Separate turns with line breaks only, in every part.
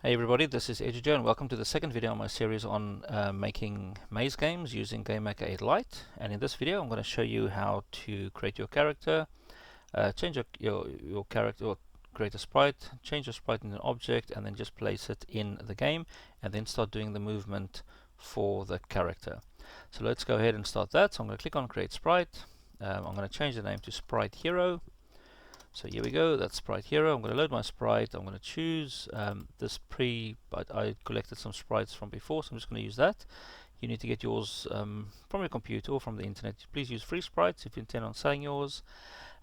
Hey everybody, this is Edujo and welcome to the second video in my series on making maze games using GameMaker 8 Lite. And in this video I'm going to show you how to create your character, change your character, or create a sprite, change your sprite in an object, and then just place it in the game, and then start doing the movement for the character. So let's go ahead and start that. So I'm going to click on Create Sprite. I'm going to change the name to Sprite Hero. So here we go, that's Sprite Hero. I'm going to load my sprite. I'm going to choose this but I collected some sprites from before, so I'm just going to use that. You need to get yours from your computer or from the internet. Please use free sprites if you intend on selling yours.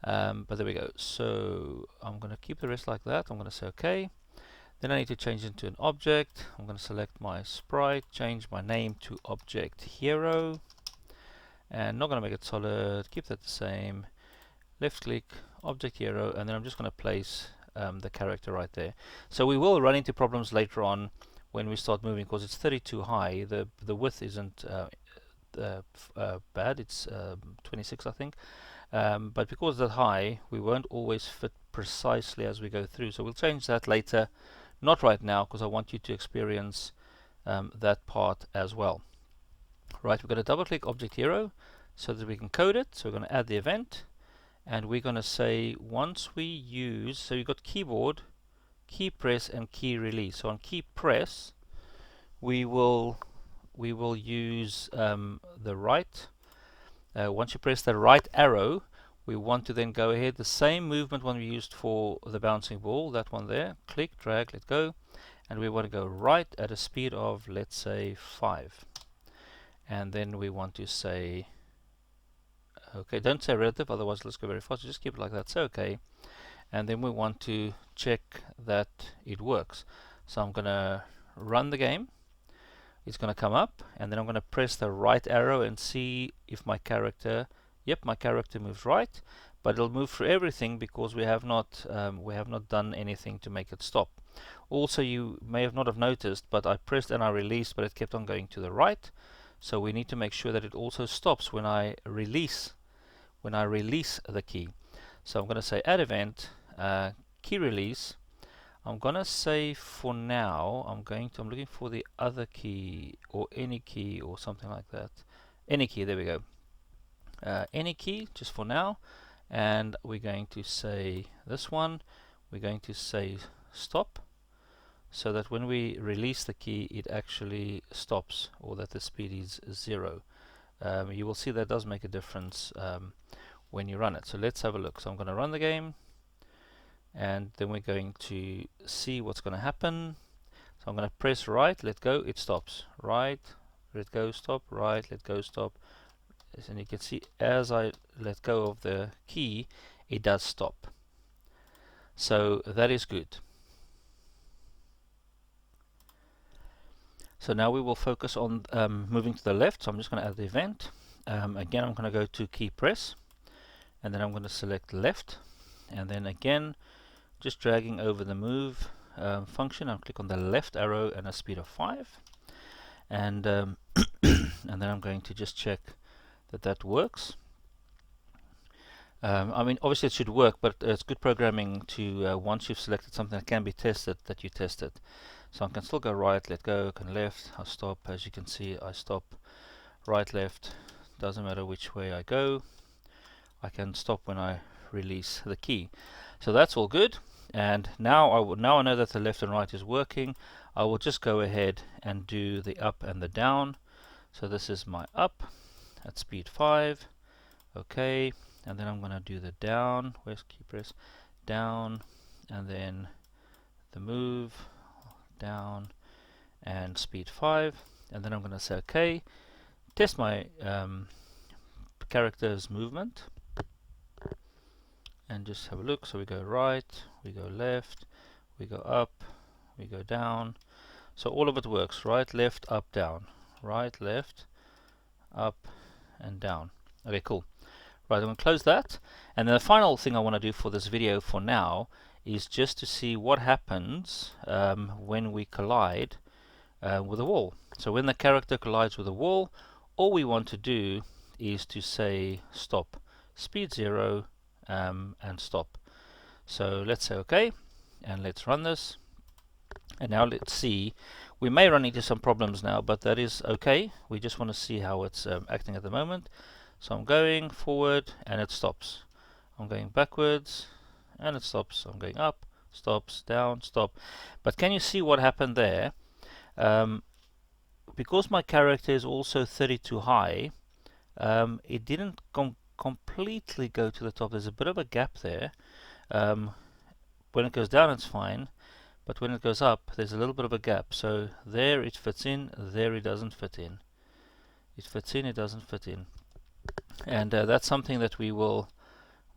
But there we go. So I'm going to keep the rest like that. I'm going to say OK. Then I need to change it into an object. I'm going to select my sprite, change my name to Object Hero, and not going to make it solid. Keep that the same. Left click, Object Hero, and then I'm just going to place the character right there. So we will run into problems later on when we start moving because it's 32 high. The width isn't bad, it's 26 I think, but because that high we won't always fit precisely as we go through, so we'll change that later, not right now, because I want you to experience that part as well. Right, we're going to double click Object Hero so that we can code it. So we're going to add the event, and we're going to say once we use, so you've got keyboard, key press and key release. So on key press we will use the right. Once you press the right arrow, we want to then go ahead, the same movement one we used for the bouncing ball, that one there, click, drag, let go, and we want to go right at a speed of, let's say, 5. And then we want to say, okay, don't say relative, otherwise let's go very fast. Just keep it like that. Say okay, and then we want to check that it works. So I'm going to run the game. It's going to come up, and then I'm going to press the right arrow and see if my character, yep, my character moves right, but it'll move through everything because we have not done anything to make it stop. Also, you may have not have noticed, but I pressed and I released, but it kept on going to the right. So we need to make sure that it also stops when I release the key. So I'm going to say add event, key release. I'm going to say for now I'm looking for the other key, or any key, or something like that. Any key, there we go. Any key just for now, and we're going to say this one, we're going to say stop, so that when we release the key it actually stops, or that the speed is 0. You will see that does make a difference when you run it. So let's have a look. So I'm going to run the game, and then we're going to see what's going to happen. So I'm going to press right, let go, it stops. Right, let go, stop. Right, let go, stop. And you can see as I let go of the key, it does stop. So that is good. So now we will focus on moving to the left. So I'm just going to add the event. Again, I'm going to go to key press, and then I'm going to select left, and then again just dragging over the move function. I'll click on the left arrow and a speed of 5, and and then I'm going to just check that that works. I mean, obviously it should work, but it's good programming to once you've selected something that can be tested, that you test it. So I can still go right, let go, can left, I'll stop. As you can see, I stop. Right, left, doesn't matter which way I go. I can stop when I release the key. So that's all good. And now I know that the left and right is working. I will just go ahead and do the up and the down. So this is my up at speed 5. Okay, and then I'm going to do the down. Where's key press? Down, and then the move down and speed 5. And then I'm going to say okay. Test my character's movement, and just have a look. So we go right, we go left, we go up, we go down. So all of it works. Right, left, up, down. Right, left, up, and down. Okay, cool. Right, I'm going to close that. And then the final thing I want to do for this video for now is just to see what happens when we collide with a wall. So when the character collides with a wall, all we want to do is to say stop, speed 0, and stop. So let's say okay, and let's run this. And now let's see. We may run into some problems now, but that is okay. We just want to see how it's acting at the moment. So I'm going forward and it stops. I'm going backwards and it stops. I'm going up, stops, down, stop. But can you see what happened there? Because my character is also 32 high, it didn't completely go to the top. There's a bit of a gap there. When it goes down it's fine, but when it goes up there's a little bit of a gap. So there it fits in, there it doesn't fit in. It fits in, it doesn't fit in. And that's something that we will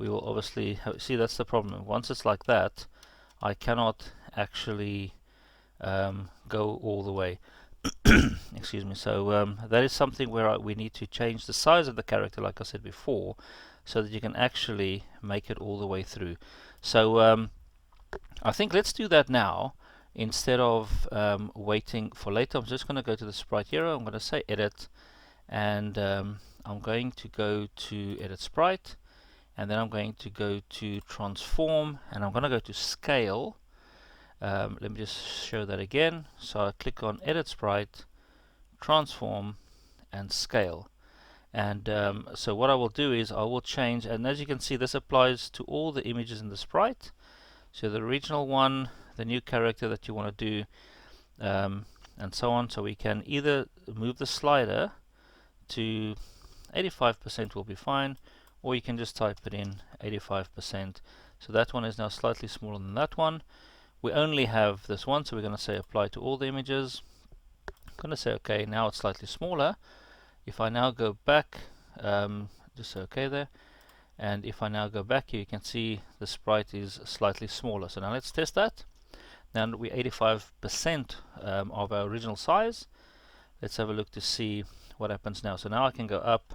obviously see. That's the problem. Once it's like that, I cannot actually go all the way. Excuse me. So that is something where we need to change the size of the character, like I said before, so that you can actually make it all the way through. So I think let's do that now instead of waiting for later. I'm just going to go to the sprite hero. I'm going to say edit, and I'm going to go to edit sprite, and then I'm going to go to transform, and I'm going to go to scale. Let me just show that again. So I click on edit sprite, transform, and scale. And so what I will do is I will change, and as you can see this applies to all the images in the sprite. So the original one, the new character that you want to do, and so on. So we can either move the slider to 85% will be fine, or you can just type it in 85%. So that one is now slightly smaller than that one. We only have this one, so we're going to say apply to all the images. I'm going to say okay, now it's slightly smaller. If I now go back, just say okay there, and if I now go back here, you can see the sprite is slightly smaller. So now let's test that. Now we're 85% of our original size. Let's have a look to see what happens now. So now I can go up,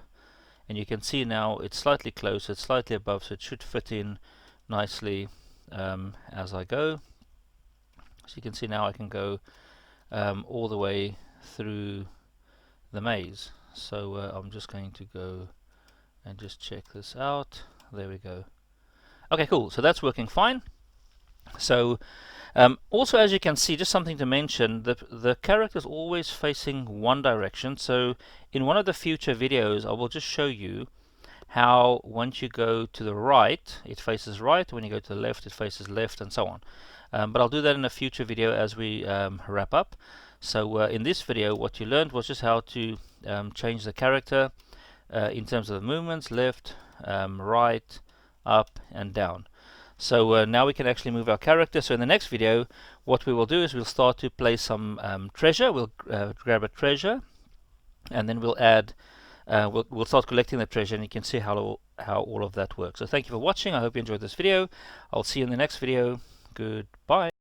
and you can see now it's slightly closer, it's slightly above, so it should fit in nicely as I go. So you can see now I can go all the way through the maze. So I'm just going to go and just check this out. There we go. Okay, cool. So that's working fine. So also, as you can see, just something to mention, the character is always facing one direction. So in one of the future videos, I will just show you how once you go to the right, it faces right. When you go to the left, it faces left, and so on. But I'll do that in a future video as we wrap up. So in this video, what you learned was just how to change the character in terms of the movements, left, right, up, and down. So now we can actually move our character. So in the next video, what we will do is we'll start to place some treasure. We'll grab a treasure, and then we'll add, we'll start collecting the treasure, and you can see how all of that works. So thank you for watching. I hope you enjoyed this video. I'll see you in the next video. Goodbye.